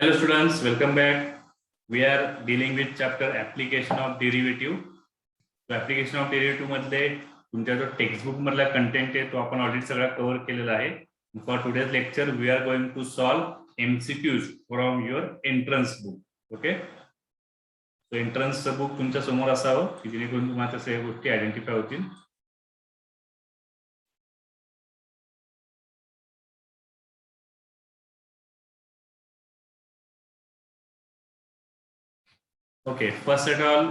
Hello students, welcome back. We are dealing with chapter application of derivative. So application of derivative मध्ये तुमच्या जो textbook मधला content आहे तो आपण ऑलरेडी सगळा कव्हर केलेला आहे. For today's lecture we are going to solve MCQs from your entrance book. Okay, so एंट्रन्सचं बुक तुमच्या समोर असावं की जेणेकरून तुम्हाला सगळ्या गोष्टी आयडेंटिफाय होतील. Okay, first at all,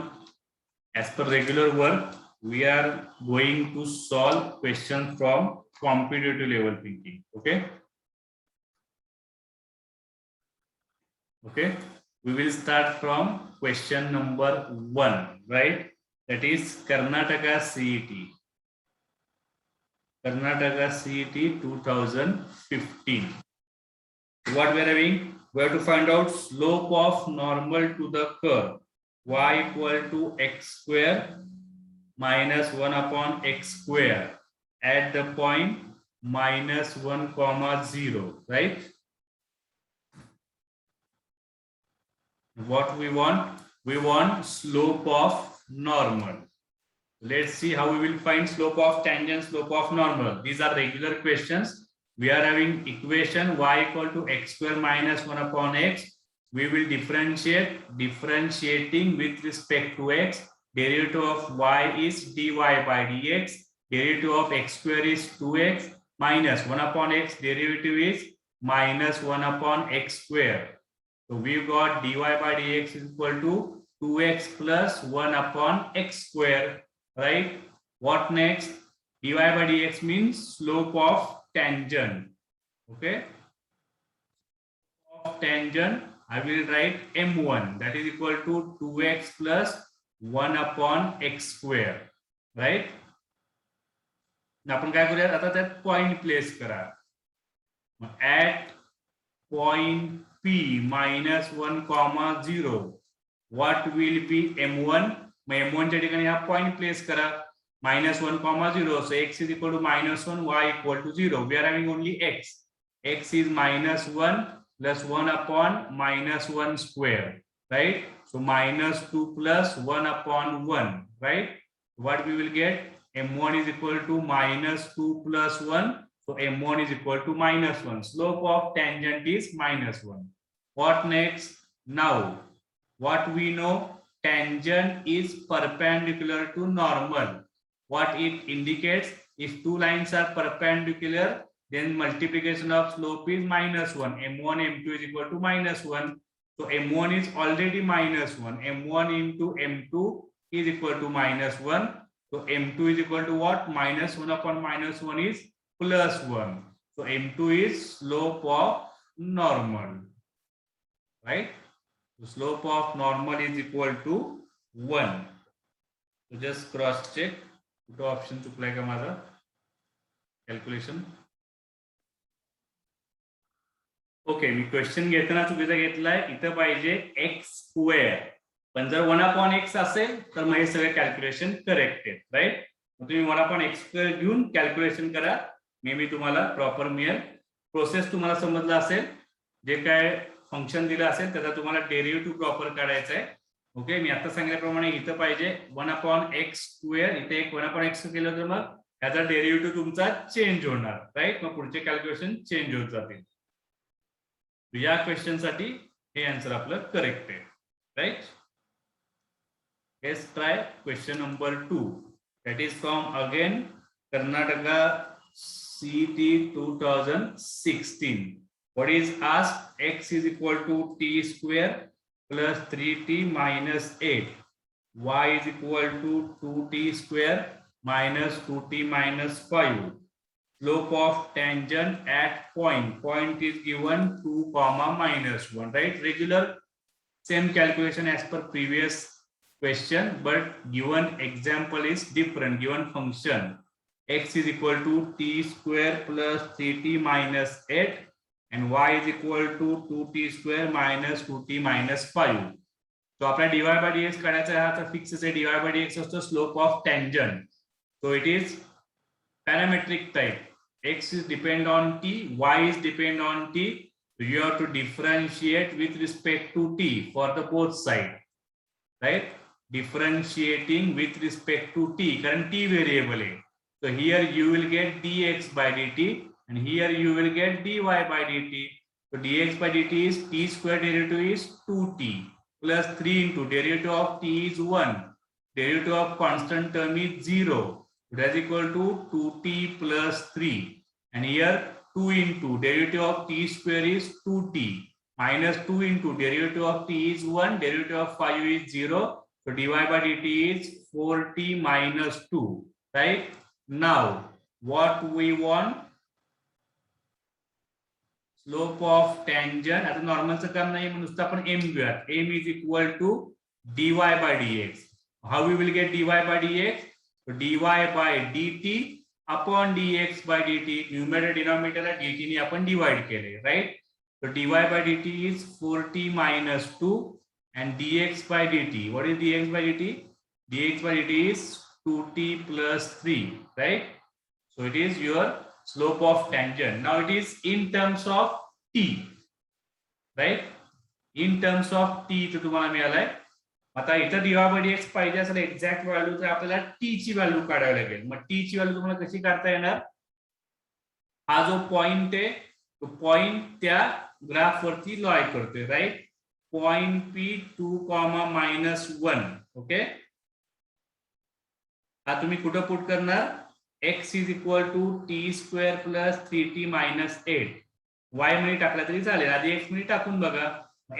as per regular work, we are going to solve questions from competitive level thinking. Okay. Okay. We will start from question number 1, right? That is Karnataka CET. Karnataka CET 2015. What we are having? We have to find out slope of normal to the curve y equal to x square minus 1 upon x square at the point minus 1 comma 0, right? What we want? We want slope of normal. Let's see how we will find slope of tangent, slope of normal. These are regular questions. We are having equation y equal to x square minus 1 upon x. We will differentiating with respect to x. Derivative of y is dy by dx. Derivative of x square is 2x minus 1 upon x. Derivative is minus 1 upon x square. So we got dy by dx is equal to 2x plus 1 upon x square, right? What next? Dy by dx means slope of tangent. Okay, of tangent I will write m1, that is equal to 2x plus 1 upon x square, right? आपण काय करूया आता त्यात point place करा. At point P minus 1 comma 0, what will be m1? m1 च्या ठिकाणी हा point place करा. minus 1 comma 0, so x is equal to minus 1, y equal to 0. We are having only x. X is minus 1 plus 1 upon minus 1 square, right? So minus 2 plus 1 upon 1, right? What we will get? m1 is equal to minus 2 plus 1. So m1 is equal to minus 1. Slope of tangent is minus 1. What next? Now, what we know? Tangent is perpendicular to normal. What it indicates? If two lines are perpendicular, then multiplication of slope is minus 1. m1, m2 is equal to minus 1. So m1 is already minus 1. m1 into m2 is equal to minus 1. So m2 is equal to what? Minus 1 upon minus 1 is plus 1. So m2 is slope of normal, right? The slope of normal is equal to 1. So just cross check. कुठे option चुकलाय का माझा calculation. Okay, मी question घेताना चुकीचा घेतलाय. इथं पाहिजे x square, पण जर 1 अपॉन एक्स असेल तर मग हे सगळे कॅल्क्युलेशन करेक्ट आहेत, राईट? मग तुम्ही 1 अपॉन एक्स स्क्वेअर घेऊन कॅल्क्युलेशन करा. मे बी तुम्हाला प्रॉपर मिळेल. प्रोसेस तुम्हाला समजला असेल. जे काय फंक्शन दिलं असेल त्याचा तुम्हाला डेरिव्हेटिव्ह प्रॉपर काढायचा आहे. ओके, मी आता सांगितल्याप्रमाणे इथं पाहिजे 1 अपॉन एक्स स्क्वेअर. इथे एक 1 अपॉन एक्स केलं तर मग त्याचा डेरिव्हेटिव्ह तुमचा चेंज होणार, राईट? मग पुढचे कॅल्क्युलेशन चेंज होत जातील. या क्वेश्चन साठी हे आन्सर आपलं करेक्ट आहे, right? Let's try question number 2. That is from again Karnataka CET 2016. What is asked? X is equal to t square plus 3t minus 8. Y is equal to 2t square minus 2t minus 5. Slope of tangent at point. Point is given 2 comma minus 1, right? Regular, same calculation as per previous question, but given example is different. Given function x is equal to t square plus 3t minus 8 and y is equal to 2t square minus 2t minus 5. So आपला dy by dx काढायचा आहे. आता fix आहे dy by dx असतो slope of tangent. So it is parametric type. X is depend on t, y is depend on t. So you have to differentiate with respect to t for the both side, right? Differentiating with respect to t, current t variable है. So here you will get dx by dt and here you will get dy by dt. So dx by dt is t square, derivative is 2t plus 3 into derivative of t is 1. Derivative of constant term is 0. That is equal to 2t plus 3. And here 2 into derivative of t square is 2t minus 2 into derivative of t is 1. Derivative of 5 is 0. So dy by dt is 4t minus 2. Right? Now, what we want? Slope of tangent. आता नॉर्मलचं काम नाही म्हणून नुसतं आपण m घेऊयात. m is equal to dy by dx. How we will get dy by dx? So dy by dt upon dx by dt. Numerator denominator La dt ने आपण divide केले, right? So dy by dt is 4t minus 2 and dx by dt. What is dx by dt? Dx by dt is 2t plus 3, right? So it is your slope of tangent. Now it is in terms of t, right? In terms of t तो तुम्हाला मिळालाय. आता इथं dy by dx पाहिजे असेल exact value तर आपल्याला t ची व्हॅल्यू काढावी लागेल. मग t ची व्हॅल्यू तुम्हाला कशी काढता येणार? हा जो पॉइंट आहे तो पॉइंट त्या ग्राफ वरती लॉय करतोय, राईट? Point p 2, -1. ओके, हा तुम्ही कुठं पुट करणार? x is equal to t square plus 3t minus 8. y मध्ये टाकला तरी चालेल. आधी x मध्ये टाकून बघा.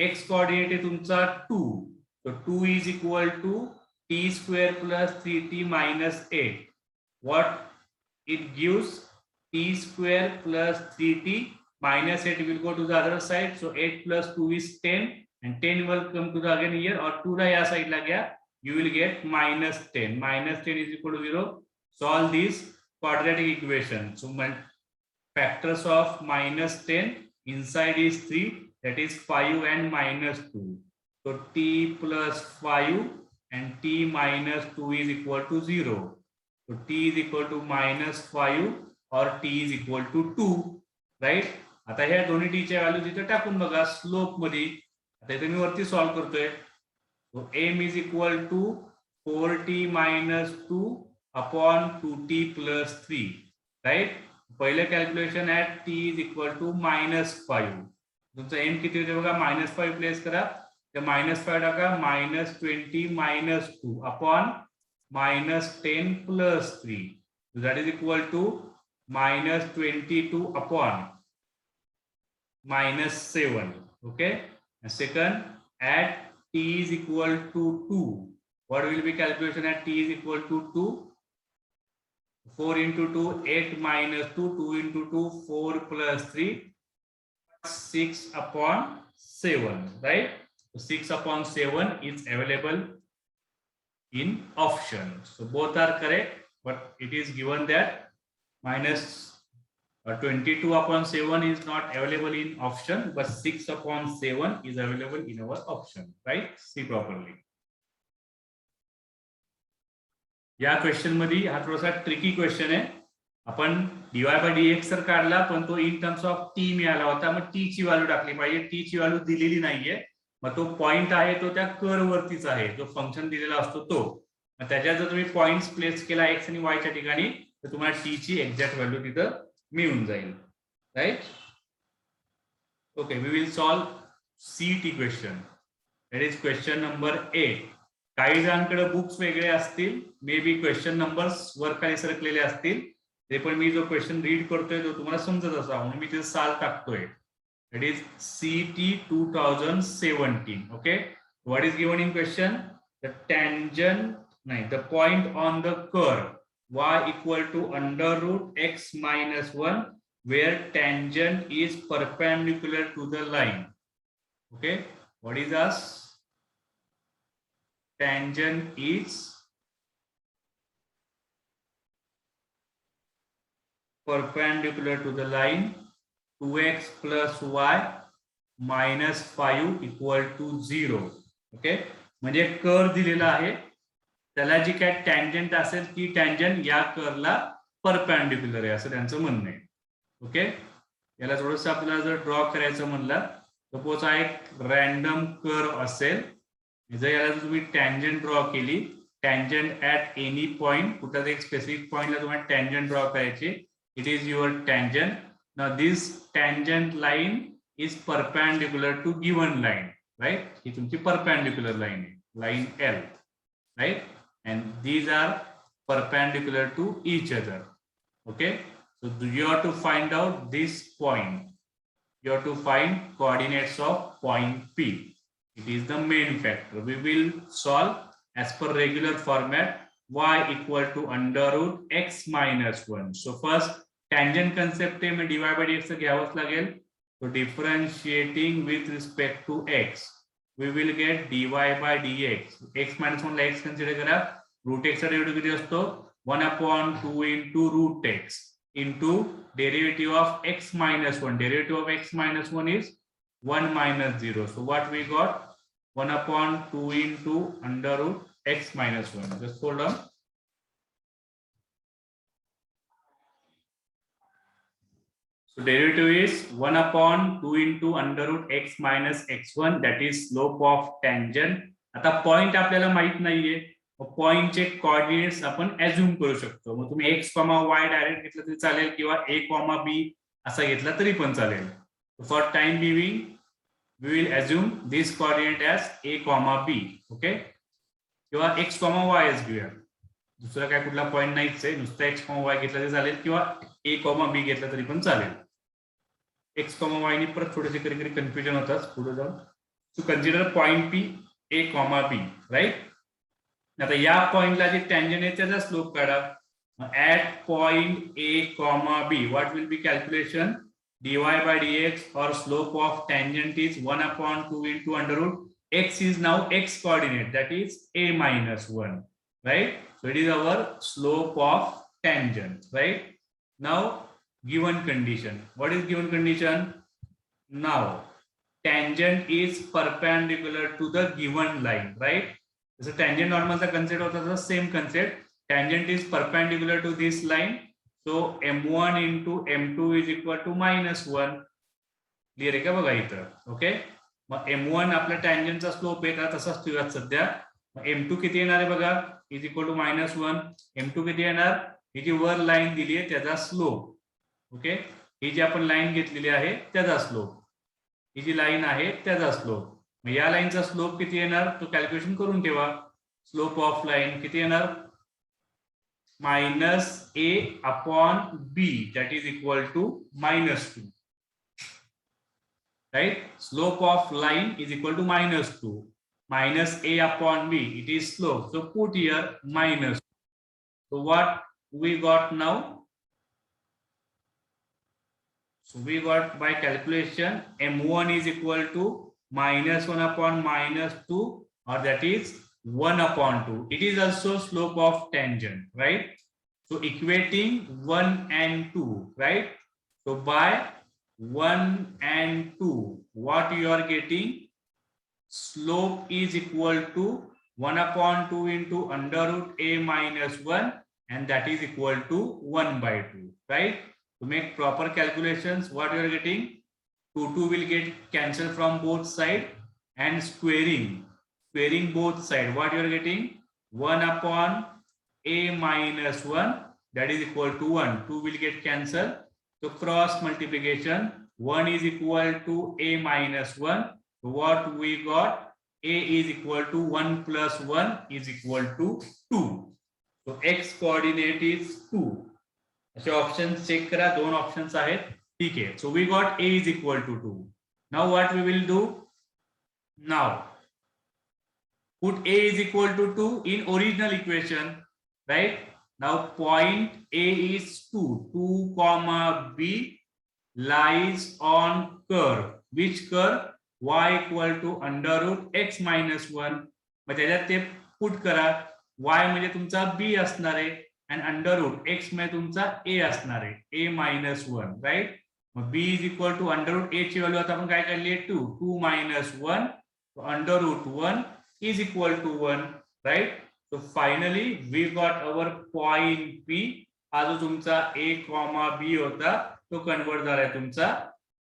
x कोऑर्डिनेट आहे तुमचा 2. So 2 is equal to t square plus 3t minus 8. What it gives? T square plus 3t minus 8 will go to the other side. So 8 plus 2 is 10 and 10 will come to the again here or 2 ला या side ला गया. You will get -10. -10 is equal to 0. Solve this quadratic equation. So factors of -10 inside is 3, that is 5 and -2. So t plus 5 and t minus 2 is equal to 0. So t is equal to -5 or t is equal to 2, right? आता ह्या दोन्ही t च्या value तिथे टाकून बघा slope मध्ये. आता इथे मी वरती सॉल्व करतोय. So m is equal to 4t minus 2 upon 2t plus 3, right? पहिले calculation at t is equal to -5. तुमचा m किती होते बघा, -5 प्लेस करा. तर -5 टाका, -20 minus 2 upon -10 plus 3. So that is equal to -22 upon -7. Okay, and second at t is equal to 2. What will be calculation at t is equal to 2? 4 into 2, 8 minus 2, 2 into 2, 4 plus 3, 6 upon 7, right? So 6 upon 7 is available in option. So both are correct, but it is given that -22 upon 7 is not available in option, but 6 upon 7 is available in our option, right? See properly. या question मध्ये हा थोडासा tricky question आहे. आपण dy by dx तर काढला पण तो इन टर्म्स ऑफ t मिळाला होता. मग t ची व्हॅल्यू टाकली पाहिजे. t ची व्हॅल्यू दिलेली नाहीये. मग तो पॉइंट आहे तो त्या कर्व वरतीच आहे, जो फंक्शन दिलेला असतो तो. मग त्याच्यात जर तुम्ही पॉइंट्स प्लेस केला x आणि y च्या ठिकाणी तर तुम्हाला t ची एक्झॅक्ट व्हॅल्यू तिथं मिळून जाईल, right? Okay, we will solve CT question. That is question number 8. काही जणांकडे बुक्स वेगळे असतील, मे बी क्वेश्चन नंबर्स वर खाली सरकलेले असतील. ते पण मी जो क्वेश्चन रीड करतोय तो तुम्हाला समजत असावा म्हणून मी ते साल टाकतोय. It is CT 2017. Okay, what is given in question? The tangent, the point on the curve y equal to under root x minus 1, where tangent is perpendicular to the line. Okay, what is us? Tangent is perpendicular to the line. 2x plus y minus 5 equal to 0. Okay, म्हणजे curve दिलेला आहे, त्याला जी काय tangent असेल ती tangent या कर्वला perpendicular आहे असं त्यांचं म्हणणं आहे. ओके, याला थोडंसं आपल्याला जर ड्रॉ करायचं म्हणलं, सपोज हा एक रॅन्डम कर्व असेल, जर याला तुम्ही टँजंट ड्रॉ केली, टँजंट ऍट एनी पॉइंट, कुठल्यातरी एक स्पेसिफिक पॉइंटला तुम्हाला टँजंट ड्रॉ करायची, it is your tangent. Now this tangent line is perpendicular to given line, right. ही तुमची परपेंडिक्युलर लाईन आहे, line L, right. And these are perpendicular to each other. Okay, so you have to find out this point. You have to find coordinates of point P. It is the main factor. We will solve as per regular format, y equal to under root x minus 1. So first tangent concept में dy by dx घ्यावंच लागेल. So differentiating with respect to x, we will get dy by dx. x minus 1 La x consider करा. Root x चा derivative किती असतो, 1/2 into root x into derivative of x minus 1. Derivative of x minus 1 is 1 minus 0. So what we got, 1/2 into under root x minus 1. Just hold on. So derivative is 1/2 into under root x minus x1, that is slope of tangent. आता point आपल्याला माहित नाहीये, पॉइंटचे coordinates आपण assume करू शकतो. मग तुम्ही x, y direct घेतलं तरी चालेल किंवा a, b असा घेतला तरी पण चालेल. For time being we will assume this coordinate as a, b. Okay, किंवा x, y घेऊया. दुसरा काय कुठला पॉइंट नाहीच आहे, नुसतं x, y घेतला तरी चालेल किंवा a, b घेतला तरी पण चालेल. x, y नी परत थोडेसे कधी कधी कन्फ्युजन होतात पुढे जाऊन. So consider point P, a, b, right. आता या पॉइंटला जे टँजंट आहे त्याचा स्लोप काढा. At point a, b, what will be calculation, dy by dx or slope of tangent is 1/2 into under root x is now x coordinate, that is a minus 1, right. So it is our slope of tangent, right. Now given condition, what is given condition? Now tangent is perpendicular to the given line, right. जसं tangent नॉर्मलचा concept होता तसा same concept. Tangent is perpendicular to this line, so m1 into m2 is equal to -1. Clear आहे का बघा इथं. Okay, मग m1 आपल्या टँजंटचा slope आहे का तसाच ठेवूयात सध्या. मग m2 किती येणार आहे बघा, इज इक्वल टू -1. m2 किती येणार, ही जी वर लाईन दिली आहे त्याचा स्लोप. ओके, ही जी आपण लाईन घेतलेली आहे त्याचा स्लोप, ही जी लाईन आहे त्याचा स्लोप. या लाईनचा स्लोप किती येणार तो कॅल्क्युलेशन करून ठेवा. स्लोप ऑफ लाईन किती येणार, -a/b, that is equal to -2, right. Slope of line is equal to -2, -a/b, it is slope. So put here -2. So what we got now? So we got by calculation m1 is equal to -1/-2, or that is 1/2. It is also slope of tangent, right. So equating 1 and 2, right. So by 1 and 2, what you are getting, slope is equal to 1/2 into under root a minus 1, and that is equal to 1/2, right. To make proper calculations, what you are getting, 2 will get cancelled from both sides, and squaring both sides, what you are getting, 1/a minus 1, that is equal to 1. 2 will get cancelled, so cross multiplication, 1 is equal to a minus 1. So what we got, a is equal to 1 plus 1 is equal to 2. So x coordinate is 2. असे options check करा, 2 options आहेत. ठीक आहे. So we got a is equal to 2. Now what we will do? Now put a is equal to 2 in original equation, right. Now point A is 2. 2, B lies on curve. Which curve? Y equal to under root x minus 1. मग त्याच्यात ते put करा. y म्हणजे तुमचा b असणार आहे, and under root x मध्ये तुमचा a असणार आहे, a minus 1, राईट. मग b is equal to under root a ची व्हॅल्यू आता आपण काय काढली आहे, 2. 2 minus 1, under root 1 is equal to 1, right. So finally we got our point P. हा जो तुमचा a, b होता तो कन्वर्ट झालाय तुमचा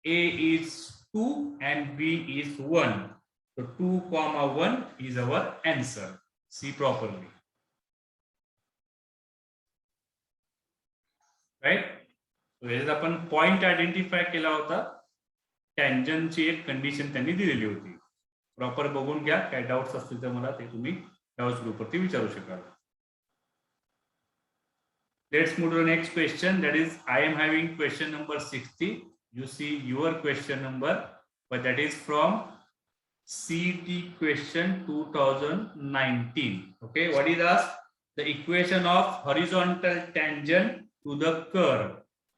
a is 2 and b is 1. So 2,1 is our answer. See properly. Right? So याच्यात आपण पॉइंट आयडेंटिफाय केला होता. टँजंटची एक कंडिशन त्यांनी दिलेली होती. प्रॉपर बघून घ्या. काय डाउट्स असतील तर मला ते तुम्ही डाउट्स ग्रुपवरती विचारू शकाल. Let's move to the next question. That is, I am having question number 60. You see your question number, but that is from CT question 2019. Okay, what is asked? The equation of horizontal tangent to the curve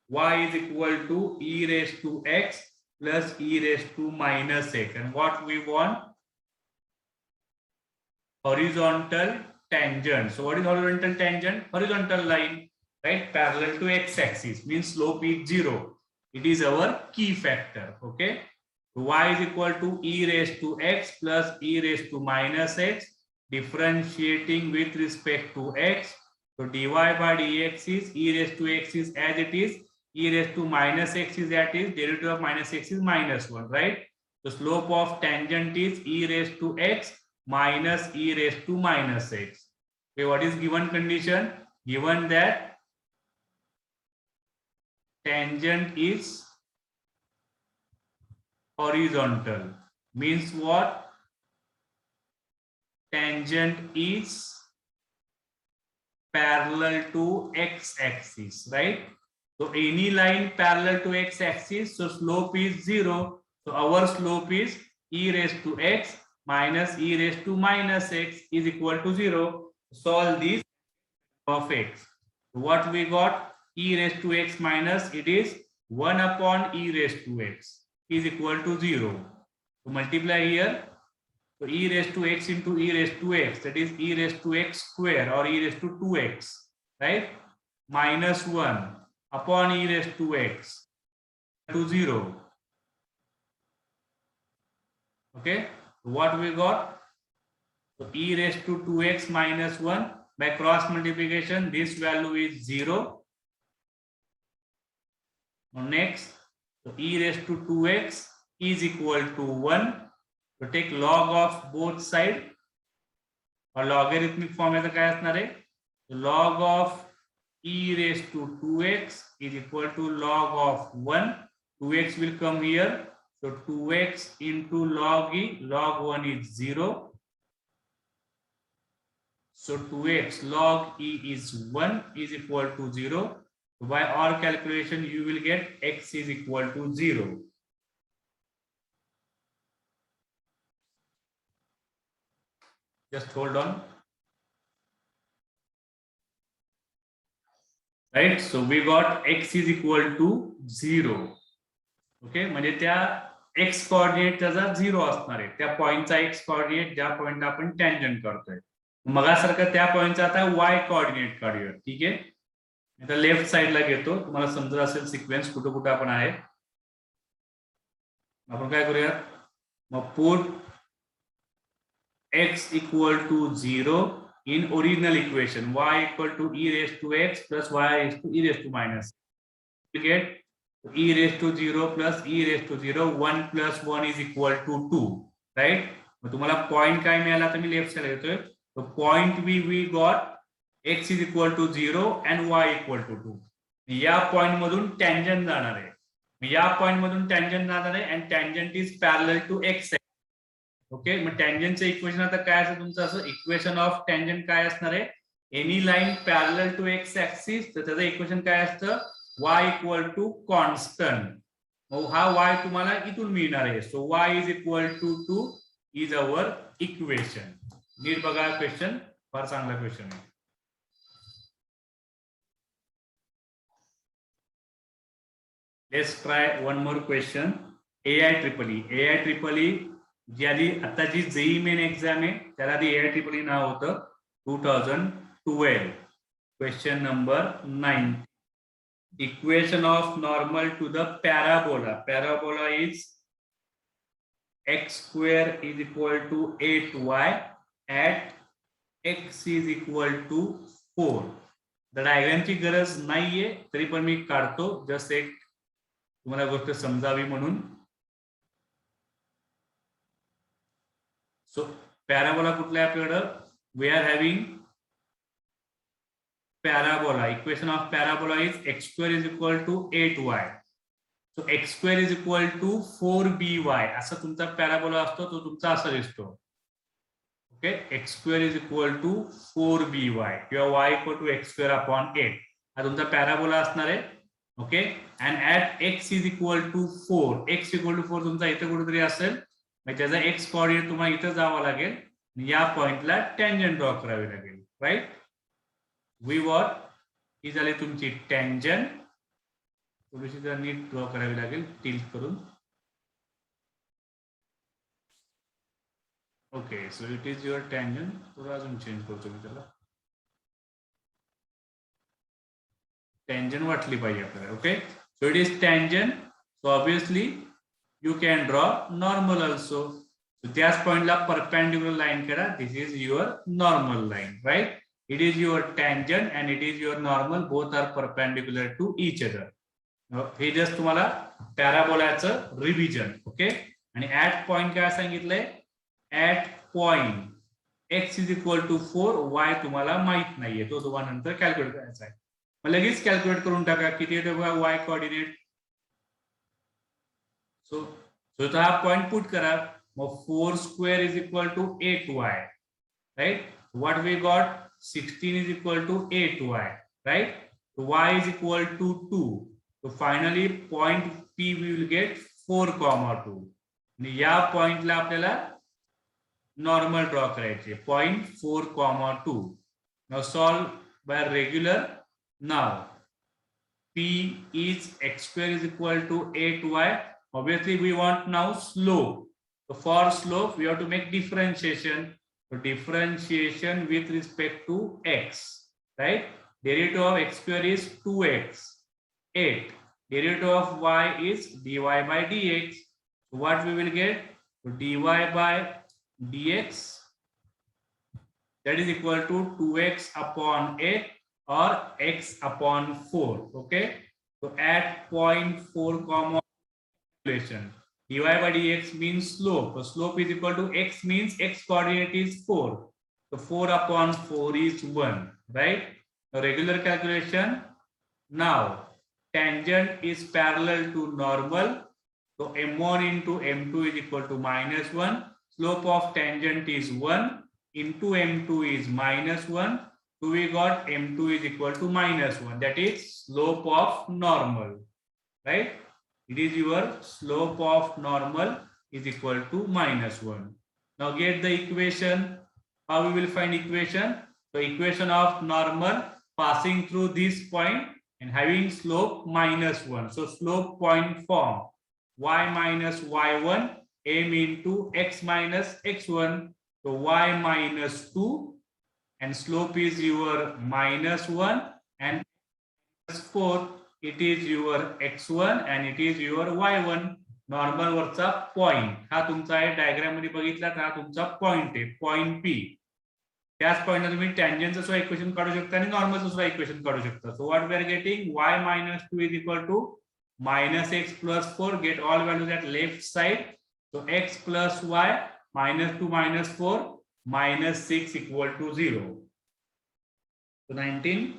y is equal to e raised to x plus e raised to minus x. And what we want? Horizontal tangent. So what is horizontal tangent? Horizontal line, right, parallel to x-axis, means slope is 0. It is our key factor. Okay, so y is equal to e raised to x plus e raised to minus x, differentiating with respect to x. So dy by dx is e raised to x is as it is, e raised to minus x is that is, derivative of minus x is minus 1, right? The slope of tangent is e raised to x minus e raised to minus x. Okay, what is given condition? Given that tangent is horizontal, means what? Tangent is parallel to x-axis, right? So any line parallel to x-axis, so slope is 0. So our slope is e raised to x minus e raised to minus x is equal to 0. Solve this of x. So what we got? E raised to x minus, it is 1 upon e raised to x is equal to 0. So multiply here. So e raised to x into e raised to x, that is e raised to x square or e raised to 2x, right? Minus 1 upon e raised to x to 0. Okay, so what we got? So e raised to 2x minus 1 by cross multiplication, this value is 0. Now next, so e raised to 2x is equal to 1. So take log of both side, or logarithmic form में तो क्या असना रे? Log of e raised to 2x is equal to log of 1. 2x will come here. So 2x into log e, log 1 is 0. So 2x log e is 1 is equal to 0. By our calculation, you will get x is equal to 0. Just hold on. Right, so we got x is equal to 0. Okay, म्हणजे त्या x coordinate त्याचा 0 असणार आहे. त्या पॉइंटचा x coordinate ज्या पॉइंटला आपण tangent करतोय, मगासारखं त्या पॉइंटचा आता y कोऑर्डिनेट काढूया. ठीक आहे, आता लेफ्ट साइडला घेतो, तुम्हाला समजत असेल सिक्वेन्स कुठे कुठे आपण आहे. आपण काय करूयात, मग put x equal to 0 in original equation, y equal to e raised to x plus y raised to e raised to minus. You get e raised to 0 plus e raised to 0, 1 plus 1 is equal to 2, right? मग तुम्हाला point काय मिळाला, तर मी left side घेतोय. तो point we got x is equal to 0 and y equal to 2. या point मधून tangent जाणार आहे, या पॉइंट मधून टँजंट जाणार आहे, and tangent is parallel to x. Okay, मग टँजंटचं इक्वेशन आता काय असं तुमचं, असं इक्वेशन ऑफ टँजंट काय असणार आहे? Any line parallel to x axis, तर त्याचं इक्वेशन काय असतं? y equal to constant. हा y तुम्हाला इथून मिळणार आहे. So y is equal to 2 is our equation. नीट बघा क्वेश्चन, फार चांगला क्वेश्चन आहे. Let's try one more question. AIEEE जी आधी आता जी जेई मेन एक्झाम आहे त्याला आधी AIEEE नाव होतं 2012. Question number 9. Equation of normal to the parabola. Parabola is x square is equal to 8y at x is equal to 4. डायग्रामची गरज नाहीये, तरी पण मी काढतो. जस्ट एक तुम्हाला गोष्ट समजावी म्हणून. सो पॅराबोला कुठला आहे आपल्याकडं? We are having parabola. Equation of parabola is x square is equal to 8y. So x square is equal to 4by. असा तुमचा पॅराबोला असतो, तो तुमचा असा दिसतो. Okay, x square is equal to 4by किंवा y equal to x square upon 8 हा तुमचा पॅराबोला असणार आहे. Okay, and at x is equal to 4, x equal to 4 तुमचा इथे कुठेतरी असेल, म्हणजे त्याचा x कोऑर्डिनेट तुम्हाला इथे जावं लागेल, या पॉइंटला टँजंट ड्रॉ करावी लागेल. राईट, वी वॉट ही झाली तुमची टँजंट, थोडीशी नीट ड्रॉ करावी लागेल टिल्ट करून. Okay, so it is your tangent. थोडं अजून चेंज करतो मी त्याला, टँजंट वाटली पाहिजे आपल्याला. Okay, so it is tangent. So obviously you can draw normal also. त्याच पॉइंटला परपेंडिक्युलर लाईन करा. This is your normal line. Right, it is your tangent and it is your normal, both are perpendicular to each other. हे just तुम्हाला पॅराबोलाचं revision. Okay, आणि at point काय सांगितलंय? At point x is equal to 4, y तुम्हाला माहित नाहीये, तो तुम्हाला नंतर कॅल्क्युलेट करायचा आहे. मग लगेच कॅल्क्युलेट करून टाका किती येतो बघा y कोऑर्डिनेट. सो हा पॉइंट पुट करा. मग 4 square is equal to 8y. Right, what we got? 16 is equal to 8y, right? So y is equal to 2. So finally point P we will get 4, 2. आणि या पॉइंटला आपल्याला नॉर्मल ड्रॉ करायचे, point 4, 2. Now solve by regular. Now P is x square is equal to 8y. Obviously we want now slope. So for slope we have to make differentiation. So differentiation with respect to x, right? Derivative of x square is 2x, 8. Derivative of y is dy by dx. So what we will get? So dy by dx, that is equal to 2x upon 8 or x upon 4. Okay, so at point 4, calculation. dy by dx means slope. So slope is equal to x means x coordinate is 4. So 4 upon 4 is 1. Right? Now regular calculation. Now tangent is parallel to normal. So m1 into m2 is equal to -1. Slope of tangent is 1 into m2 is -1. So we got m2 is equal to -1. That is slope of normal. Right? It is your slope of normal is equal to -1. Now get the equation. How we will find equation? So equation of normal passing through this point and having slope -1. So slope point form y minus y1 m into x minus x1. So y minus 2 and slope is your -1 and -4. It is your x1 and it is your y1. Normal वरचा point हा तुमचा आहे. Diagram मध्ये बघितला तर हा तुमचा point आहे, पॉइंट पी. त्याच पॉइंटला तुम्ही टँजंटचं सुद्धा इक्वेशन काढू शकता आणि नॉर्मलचं सुद्धा इक्वेशन काढू शकता. So what we are getting? y minus 2 is equal to -x plus 4. Get all values at left side. So x plus y -2 minus 4 -6 equal to 0. So 19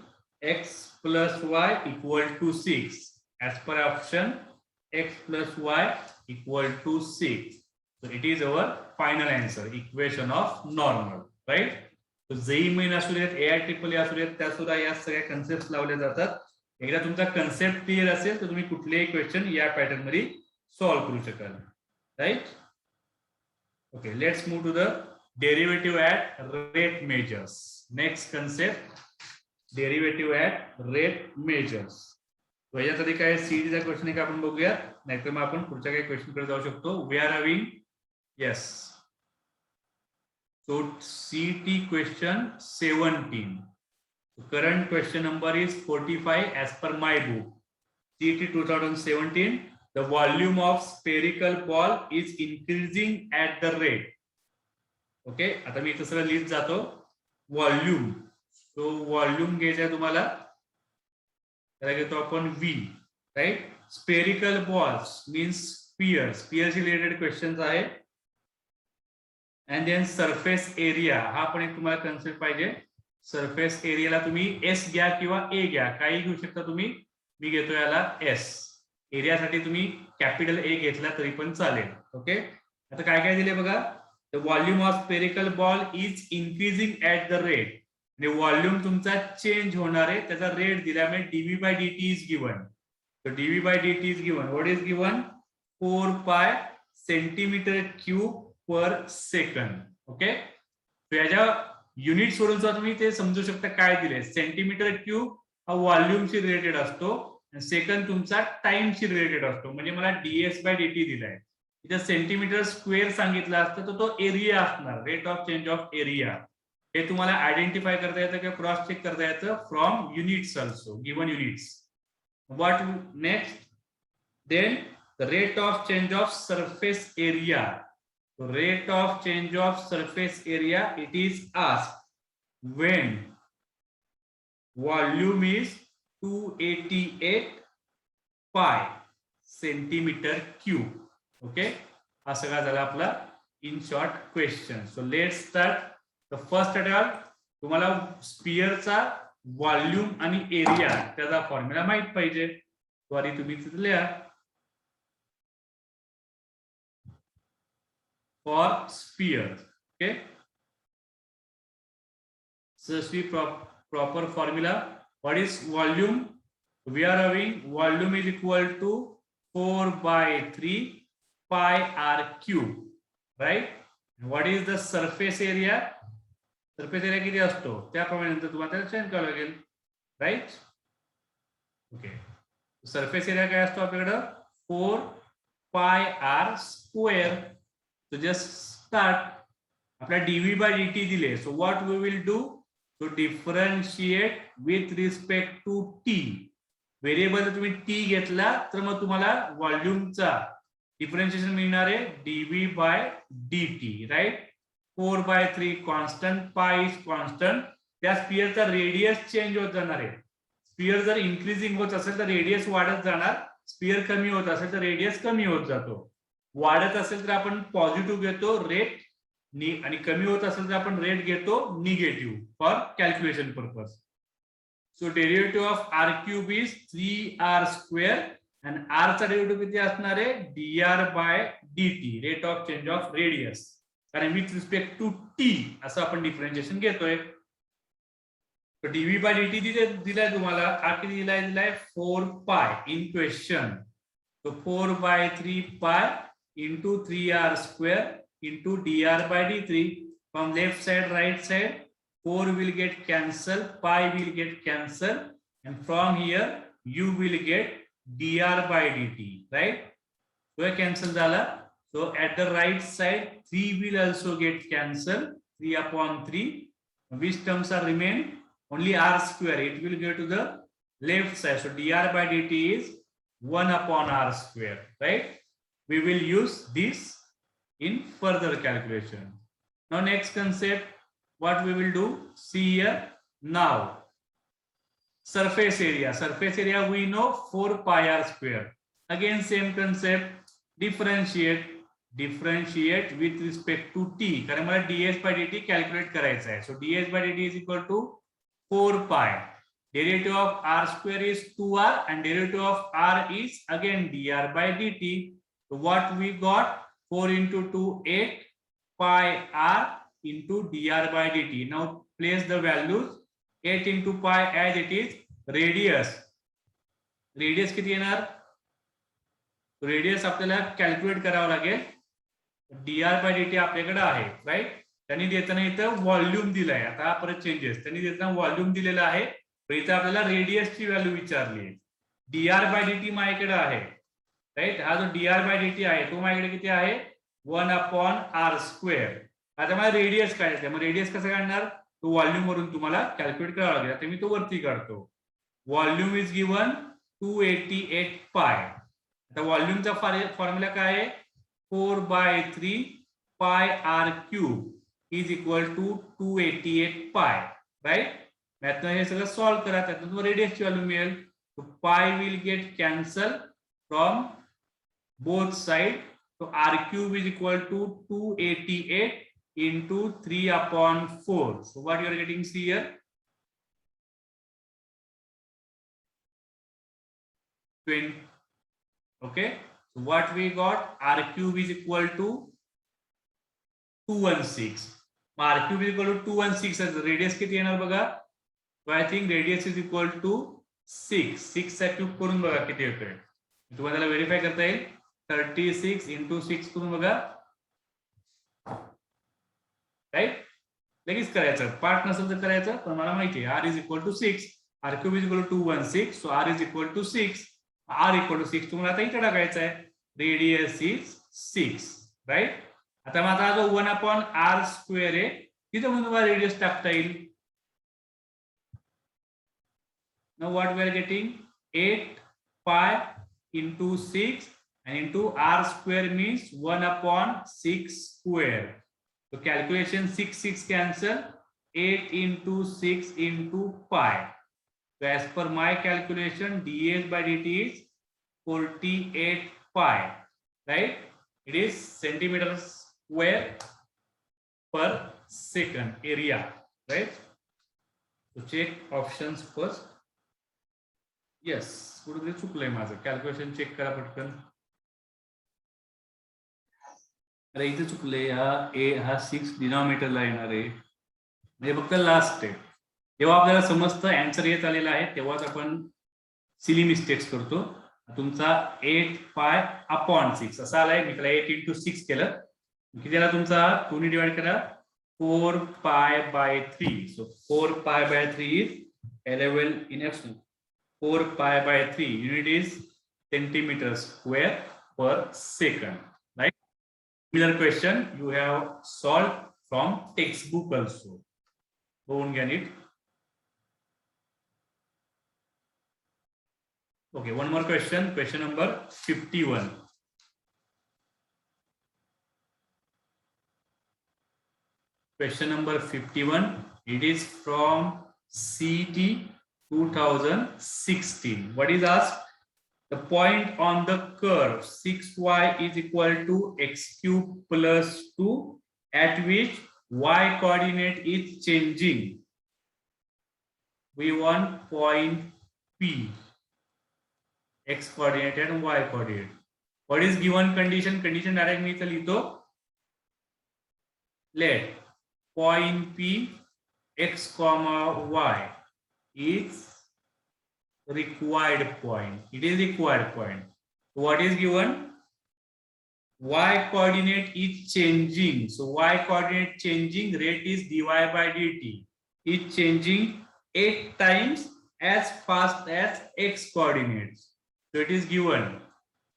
x plus y equal to 6. As per option, x plus y equal to 6. So it is our final answer, equation of normal, right? So JEE main असू देत, AIEEE असू देत, त्या सुद्धा या सगळ्या concept लावल्या जातात. एकदा तुमचा कन्सेप्ट क्लिअर असेल तर तुम्ही कुठलेही क्वेश्चन या पॅटर्न मध्ये सॉल्व्ह करू शकाल. Right, okay, let's move to the derivative at rate measures. Next concept, derivative at rate measures. याच्यात आधी काय सीईटीचा क्वेश्चन आहे का आपण बघूया, नाहीतर मग आपण पुढच्या काही क्वेश्चन कडे जाऊ शकतो. We are having yes. So CET question 17. Current question number is 45 as per my book. CET 2017. The volume of spherical ball is increasing at the rate. Okay, आता मी तसं लिहित जातो. व्हॉल्यूम, तो व्हॉल्यूम घ्यायचा आहे तुम्हाला, त्याला घेतो आपण V. Right, spherical balls means स्पियरशी रिलेटेड क्वेश्चन्स आहे. अँड देन सरफेस एरिया, हा पण एक तुम्हाला कन्सेप्ट पाहिजे. सरफेस एरियाला तुम्ही एस घ्या किंवा ए घ्या, काही घेऊ शकता तुम्ही. मी घेतो याला एस. एरियासाठी तुम्ही कॅपिटल ए घेतला तरी पण चालेल. ओके, आता काय काय दिले बघा. The volume of spherical ball is increasing at the rate. म्हणजे व्हॉल्यूम तुमचा चेंज होणार आहे, त्याचा रेट दिला. म्हणजे dv by dt is given. So dV by dt is given. What is given? 4 pi centimeter cube per second. Okay. So याच्या unit वरून सुद्धा तुम्ही ते समजू शकता काय दिले. सेंटीमीटर क्यूब हा व्हॉल्यूमशी रिलेटेड असतो, सेकंड तुमचा टाइमशी रिलेटेड असतो. म्हणजे मला ds बाय dt दिलाय, इथे सेंटीमीटर स्क्वेअर सांगितलं असतं तर तो एरिया असणार, rate of change of area. हे तुम्हाला आयडेंटिफाय करता येतं किंवा क्रॉस चेक करता येतं from units also, given units. What next? Then the rate of change of surface area. So rate of change of surface area, it is asked when volume is 288 pi centimeter cube. Okay, हा सगळा झाला आपला in short question. So let's start. The first attack, तुम्हाला स्पियरचा volume आणि area त्याचा formula माहित पाहिजे. द्वारे तुम्ही तिथे लिहा. फॉर स्पियर, ओके, proper formula. What is volume? We are having volume is equal to 4 by 3 pi r cube, right? What is the surface area? Surface area किती असतो त्याप्रमाणे नंतर तुम्हाला त्याला चेंज करावं लागेल, राईट? ओके, सरफेस एरिया काय असतो आपल्याकडं 4 pi r square. So just start. आपला डीव्ही बाय डीटी दिले. So what we will do to differentiate with respect to t. Variable जर तुम्ही टी घेतला तर मग तुम्हाला व्हॉल्यूमचा डिफरन्शिएशन मिळणार आहे dv by dt, right? 4 by 3 constant, pi is constant. त्या स्पियरचा रेडियस चेंज होत जाणार आहे. स्पियर जर इन्क्रीजिंग होत असेल तर रेडियस वाढत जाणार, स्पियर कमी होत असेल तर रेडियस कमी होत जातो. वाढत असेल तर आपण पॉझिटिव्ह घेतो रेट, आणि कमी होत असेल तर आपण रेट घेतो negative for calculation purpose. So derivative of r cube is 3r square आणि r चा डेरिव्हेटिव्ह किती असणार आहे dr by dt, rate of change of radius. कारण विथ रिस्पेक्ट टू टी असं आपण डिफरन्शिएशन घेतोय. डीव्ही बाय डीटी दिलाय तुम्हाला, हा किती दिलाय 4 पाय इन क्वेश्चन. तो 4 by 3 pi into 3r square into dr by dt. From left side, right side, 4 will get cancelled, pi will get cancelled, and from here you will get dr by dt, right? So cancel झाला. So at the right side, 3 will also get cancelled, 3 upon 3. Which terms are remain? Only r square. It will go to the left side. So dr by dt is 1 upon r square, right? We will use this in further calculation. Now next concept, what we will do? See here now. Surface area. Surface area we know 4 pi r square. Again same concept. Differentiate with respect to t. कारण मला ds by dt calculate करायचा आहे. So ds by dt is equal to 4 pi. Derivative of r square is 2r and derivative of r is again dr by dt. So what we got? 4 into 2 8 pi r into dr by dt. Now place the values. 8 into pi as it is. Radius. Radius किती येणार? Radius आपल्याला calculate करावं लागेल. dr by dt आपल्याकडे आहे, right? त्यांनी देताना इथं व्हॉल्यूम दिलाय. आता परत चेंजेस. त्यांनी देताना व्हॉल्यूम दिलेला आहे, पण इथं आपल्याला रेडियसची व्हॅल्यू विचारली आहे. dr by dt माझ्याकडे आहे, राईट? हा जो dr by dt आहे तो माझ्याकडे किती आहे 1 upon r स्क्वेअर. आता मला रेडियस काढायचं आहे. मग रेडियस कसं काढणार? तो व्हॉल्यूम वरून तुम्हाला कॅल्क्युलेट करावा लागेल. आता मी तो वरती काढतो. व्हॉल्यूम इज गिवन 288 पाय. आता व्हॉल्यूमचा फॉर्म्युला काय आहे 4 by 3 pi r cube is equal to 288 pi, right? यातनं हे सगळं सॉल्व्ह करा, त्यातून रेडियसची व्हॅल्यू मिळेल. Pi will get cancel, from both sides. So r cube is equal to 288 into 3 upon 4. So what you are getting here? 20. Okay. So what we got? R cube is equal to 216. R cube is equal to 216 as radius किती येणार बघा? So I think radius is equal to 6. 6 चा cube करून बघा किती येतोय. तुम्हाला त्याला व्हेरीफाय करता येईल. 36 into 6 करून बघा. राईट? लगेच करायचं. पार्ट नसेल तर करायचं, पण मला माहिती आहे r is equal to 6. R cube is equal to 216. So r is equal to 6. r equal to 6 तुम्हाला आता इथे टाकायचं आहे. Radius is 6. राईट? आता माझा जो 1 upon r square आहे तिथे म्हणून तुम्हाला रेडियस टाकता येईल. Now what we are getting? 8 pi into 6 and into r square means 1 upon 6 square. So calculation 6 cancel. 8 into 6 into pi. So as per my calculation, dx by dt is 48 pi. Right? It is centimeters square per second area. Right? So check options first. Yes, कुठेतरी चुकलंय माझं. Calculation check करा पटकन. अरे इथे चुकले. हा 6 डिनॉमिनेटरला येणार आहे. म्हणजे फक्त लास्ट आहे. जेव्हा आपल्याला समजतं आन्सर येत आलेला आहे तेव्हाच आपण सिली मिस्टेक्स करतो. तुमचा 8 पाय अपॉन 6 असा आलाय. मी त्याला 8 into 6 केलं. किती आला तुमचा? 2 ने डिवाइड करा. 4 pi by 3. So 4 pi by 3 is 11 in f. 4 pi by 3 unit is centimeters square per second. Right? Similar question you have solved from textbook also. Don't get it. Okay, one more question. Question number 51. Question number 51. It is from CET 2016. What is asked? The point on the curve 6y is equal to x cube plus 2 at which y coordinate is changing. We want point P, x coordinate and y coordinate. What is given condition? Condition direct मी इथं लिहितो. Let point P x comma y is required point. It is required point. What is given? Y coordinate is changing. So y coordinate changing, rate is dy by dt is changing 8 times as fast as x coordinates. So it is given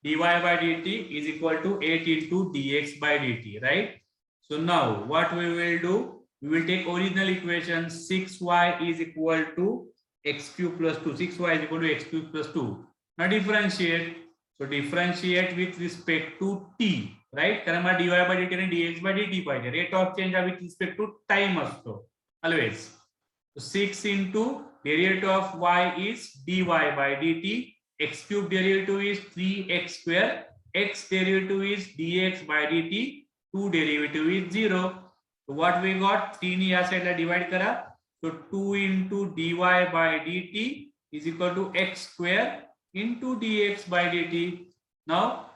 dy by dt is equal to 8 into dx by dt, right? So now what we will do? We will take original equation 6y is equal to x cube plus 2. 6y is equal to x cube plus 2. Now differentiate. So differentiate with respect to t, right? कारण मला dy by dt आणि dx by dt पाहिजे. Rate of change with respect to time असतो always. So 6 into derivative of y is dy by dt. X cube derivative is 3x square. X derivative is dx by dt. 2 derivative is 0. So what we got? 3 ने या साइडला divide करा. So 2 into dy by dt is equal to x square into dx by dt. Now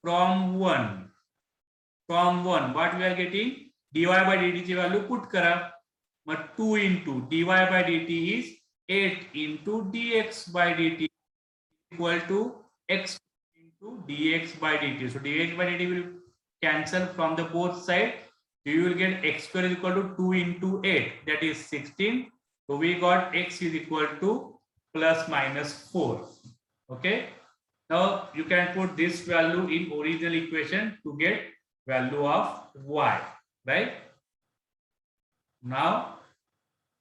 from 1 what we are getting? dy by dt ची value put करा. But 2 into dy by dt is 8 into dx by dt equal to x into dx by dt. So dx by dt will cancel from the both sides. So you will get x square is equal to 2 into 8, that is 16. So we got x is equal to plus minus 4. Okay. Now you can put this value in original equation to get value of y, right? Now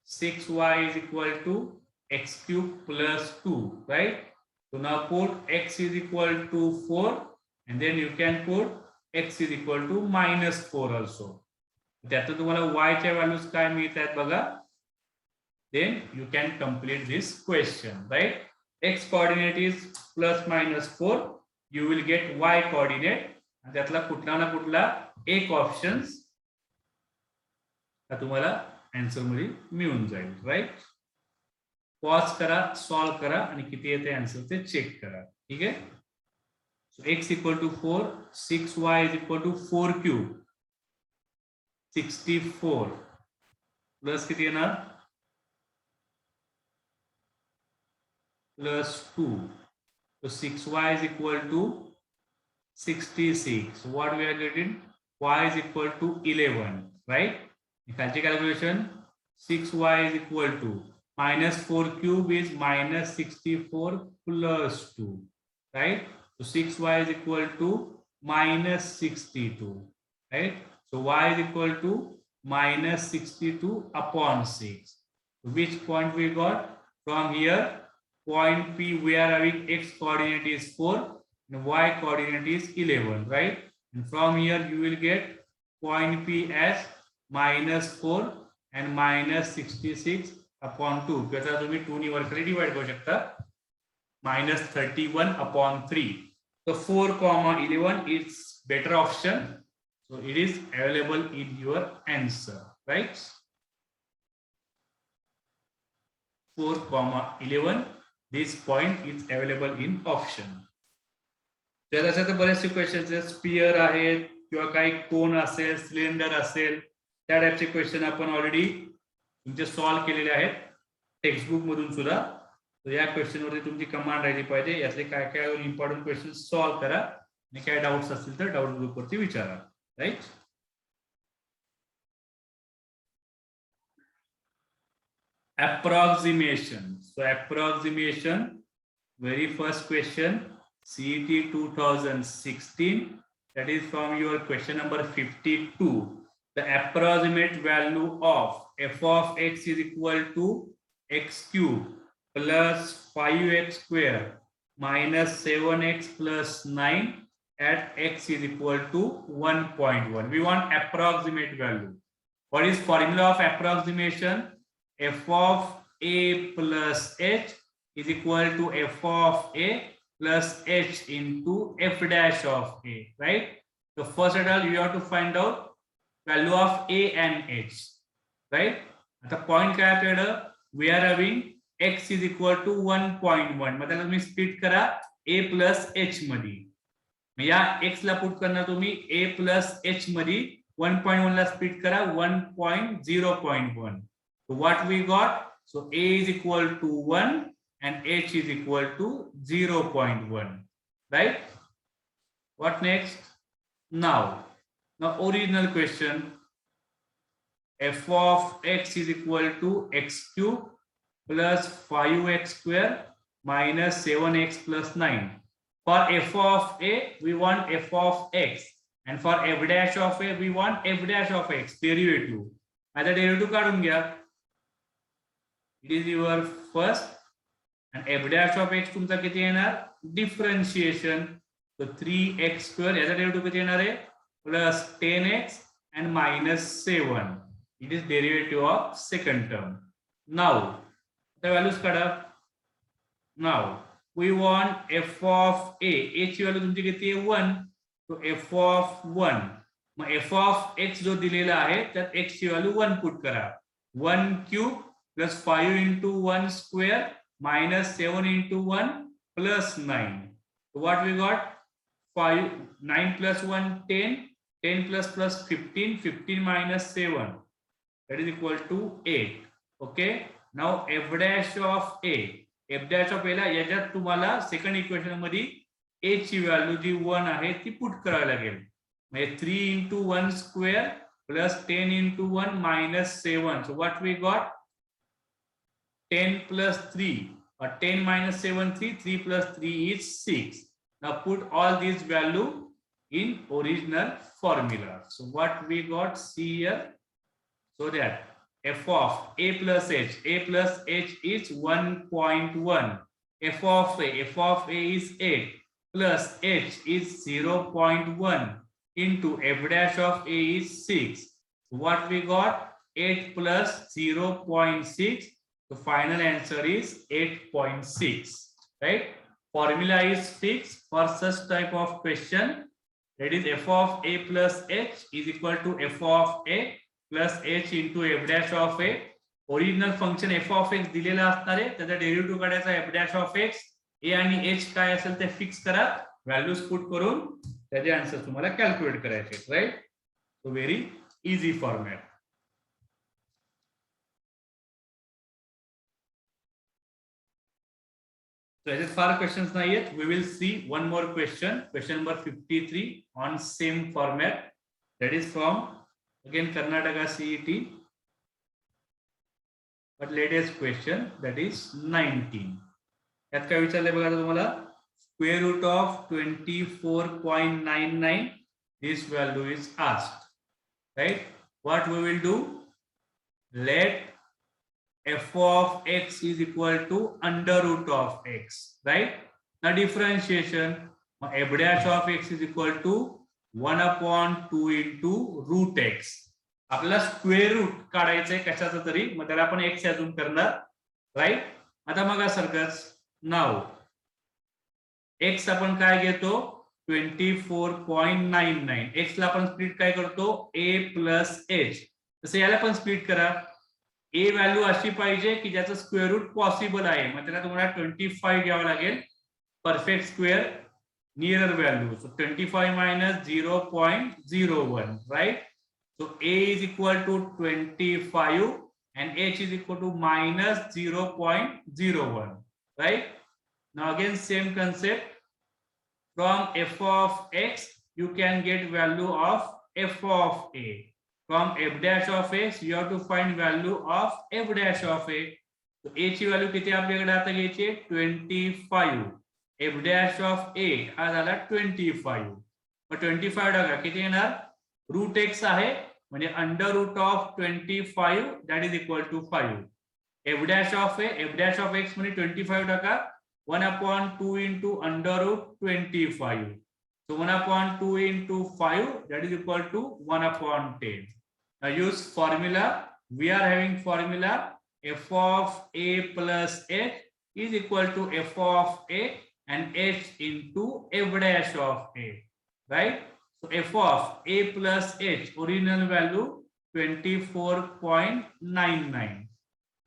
6y is equal to x cube plus 2, right? So now put x is equal to 4 and then you can put x is equal to minus 4 also. त्यातून तुम्हाला y च्या values काय मिळतात बघा. Then you can complete this question, right? x coordinate is plus minus 4, you will get y coordinate. त्यातला कुठला ना कुठला एक ऑप्शन्स तुम्हाला आन्सर मध्ये मिळून जाईल. राईट, पॉज करा, सॉल्व करा आणि किती येते आन्सर ते चेक करा. ठीक आहे. So x equal to 4, 6y is equal to 4 cube, 64 plus किती येणार plus 2. So 6y is equal to 66. So what we are getting? Y is equal to 11, right? Calculation 6y is equal to minus 4 cube is minus 64 plus 2, right? So 6y is equal to minus 62, right? So y is equal to minus 62 upon 6. So which point we got from here? Point P, we are having x coordinate is 4 and y coordinate is 11, right? And from here you will get point P as minus 4 and minus 66 upon 2. Because तुम्ही 2 ने वर्कली divide करू शकता. Minus 31 upon 3. So 4, 11 is better option. So it is available in your answer, right? 4, 11. This point is available in option. तर अशा तर बरेचसे questions आहेत. Spear आहेत किंवा काही कोन असेल, सिलेंडर असेल, त्या टाइपचे क्वेश्चन आपण ऑलरेडी तुमचे सॉल्व्ह केलेले आहेत टेक्स्टबुक मधून सुद्धा. तर या क्वेश्चन वरती तुमची कमांड राहिली पाहिजे. यातले काय काय इम्पॉर्टंट क्वेश्चन सॉल्व्ह करा आणि काय डाउट्स असतील तर डाउट ग्रुप वरती विचारा. Right, approximation. So approximation, very first question, CET 2016, that is from your question number 52. The approximate value of f of x is equal to x cube plus 5x square minus 7x plus 9 at x is equal to 1.1. We want approximate value. What is formula of approximation? F of a plus h is equal to f of a plus h into f dash of a, right? So first of all, you have to find out value of a and h, right? At the point calculator, we are having x is equal to 1.1. मतलब तुम्ही split करा a plus h मध्ये. या x ला put करणार तुम्ही a plus h मध्ये 1.1 ला split करा 1.0.1. So what we got? So a is equal to 1 and h is equal to 0.1, right? What next? Now original question, f of x is equal to x cube plus 5x square minus 7x plus 9. For f of a, we want f of x, and for f dash of a, we want f dash of x, derivative. आता derivative काढून घ्या. It is your first and f dash of x तुमचा किती येणार? Differentiation. So 3x square याचा derivative किती येणार आहे? Plus 10x and minus 7. It is derivative of second term. Now the values काढा. Now we want f of a. a ची value तुमची किती आहे? 1. So f of 1. Mug f of x जो दिलेला आहे त्यात x ची व्हॅल्यू 1 पुट करा. 1 cube plus 5 into 1 square minus 7 into 1 plus 9. So what we got? 9 plus 1, 10. 10 plus 15. 15 minus 7. That is equal to 8. Okay. Now f dash of a. f dash of a ला याच्यात तुम्हाला second equation मध्ये a ची value जी 1 आहे ती put करावी लागेल. म्हणजे 3 into 1 square plus 10 into 1 minus 7. So what we got? 10 plus 3 or 10 minus 7, 3. 3 plus 3 is 6. Now put all these value in original formula. So what we got, see here. So that f of a plus h. A plus h is 1.1. F of a is 8 plus h is 0.1 into f dash of a is 6. What we got? 8 plus 0.6. The final answer is 8.6. right? Formula is fixed for such type of question. That is f of a plus h is equal to f of a plus h into f dash of a. Original function f of x दिलेला असणार आहे, त्याचा derivative काढायचा f dash of x. a आणि h काय असेल ते fix करा, व्हॅल्यूज पुट करून त्याचे आन्सर तुम्हाला कॅल्क्युलेट करायचे, right? So very easy format. So as far questions not yet, we will see one more question, question number 53 on same format. That is from again Karnataka CET, but latest question, that is 19. यात काय विचारले बघा तुम्हाला, square root of 24.99, this value is asked, right? What we will do, let f of x is equal to under root of x, right? Now differentiation, f dash of x is equal to 1 upon 2 into root x. आपल्याला square root काढायचंय कशाचं तरी, मग त्याला आपण x अजून करणार, right? आता मग सरकच नाव x आपण काय घेतो 24.99, x ला आपण स्प्लिट काय करतो a प्लस h, तसं याला पण स्प्लिट करा. ए व्हॅल्यू अशी पाहिजे की ज्याचं स्क्वेअर रूट पॉसिबल आहे, मग त्याला तुम्हाला 25 घ्यावं लागेल, perfect square nearer value. So 25 minus 0.01, right? So a is equal to 25 and h is equal to minus 0.01, right? Now again same concept, from f of x you can get value of f of a. From f dash of x you have to find value of f dash of a. So a ची value किती आपल्याकडे आता घ्यायची 25, f dash of a हा झाला 25. मग 25 टाका, किती येणार, रूट x आहे म्हणजे under root of 25 that is equal to 5. f dash of a, f dash of x म्हणजे 25 टाका, 1 upon 2 into under root 25. So 1 upon 2 into 5 that is equal to 1 upon 10. Now use formula. We are having formula f of a plus h is equal to f of a and h into f dash of a, right? So f of a plus h original value 24.99.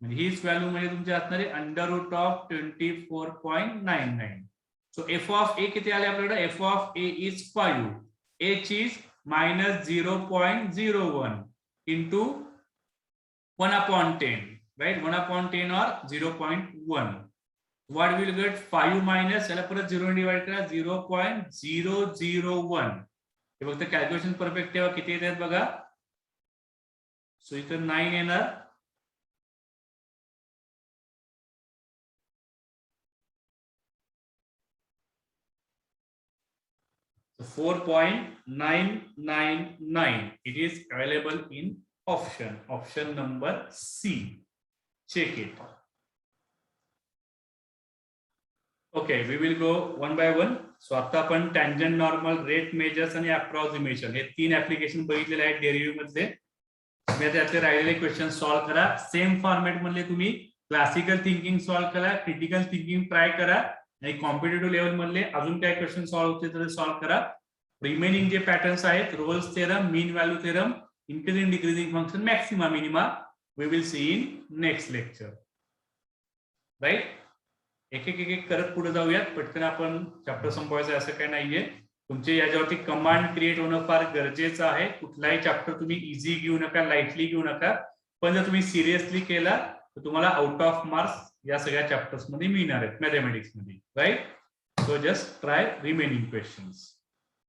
हीच value म्हणजे तुमची असणार आहे under root of 24.99. So f of a किती आले आपल्याकडे, f of a is 5, h is minus 0.01 into 1 upon 10, right? 1 upon 10 or 0.1. What will get 5 minus, याला परत 0 डिवाइड करा, 0.001. हे फक्त कॅल्क्युलेशन परफेक्ट ठेवा, किती येतात बघा. सो इथं 9 येणार, so 4.999. It is available in option number C. Check it. Okay, we will go one by one. So आता आपण tangent, normal, rate measures आणि approximation हे तीन ऍप्लिकेशन बघितलेले आहेत डेरिव्हेटिव्ह मध्ये. मी त्यातले राहिलेले क्वेश्चन सॉल्व्ह करा. सेम फॉर्मॅट मधले तुम्ही क्लासिकल थिंकिंग सॉल्व्ह करा, क्रिटिकल थिंकिंग ट्राय करा आणि कॉम्पिटेटिव्ह लेवल मधले अजून काय क्वेश्चन सॉल्व्ह होते तर सॉल्व्ह करा. रिमेनिंग जे पॅटर्न्स आहेत, Rolle's theorem, mean value theorem, increasing decreasing function, maxima minima, we will see in next lecture, right? एक एक करत पुढे जाऊयात, पटकन आपण चॅप्टर संपवायचं असं काही नाहीये. तुमचे याच्यावरती कमांड क्रिएट होणं फार गरजेचं आहे. कुठलाही चॅप्टर तुम्ही इझी घेऊ नका, लाईटली घेऊ नका, पण जर तुम्ही सिरियसली केला तर तुम्हाला आउट ऑफ मार्क्स या सगळ्या चॅप्टर्स मध्ये मिळणार आहेत मॅथमॅटिक्स मध्ये, right? So just try remaining questions.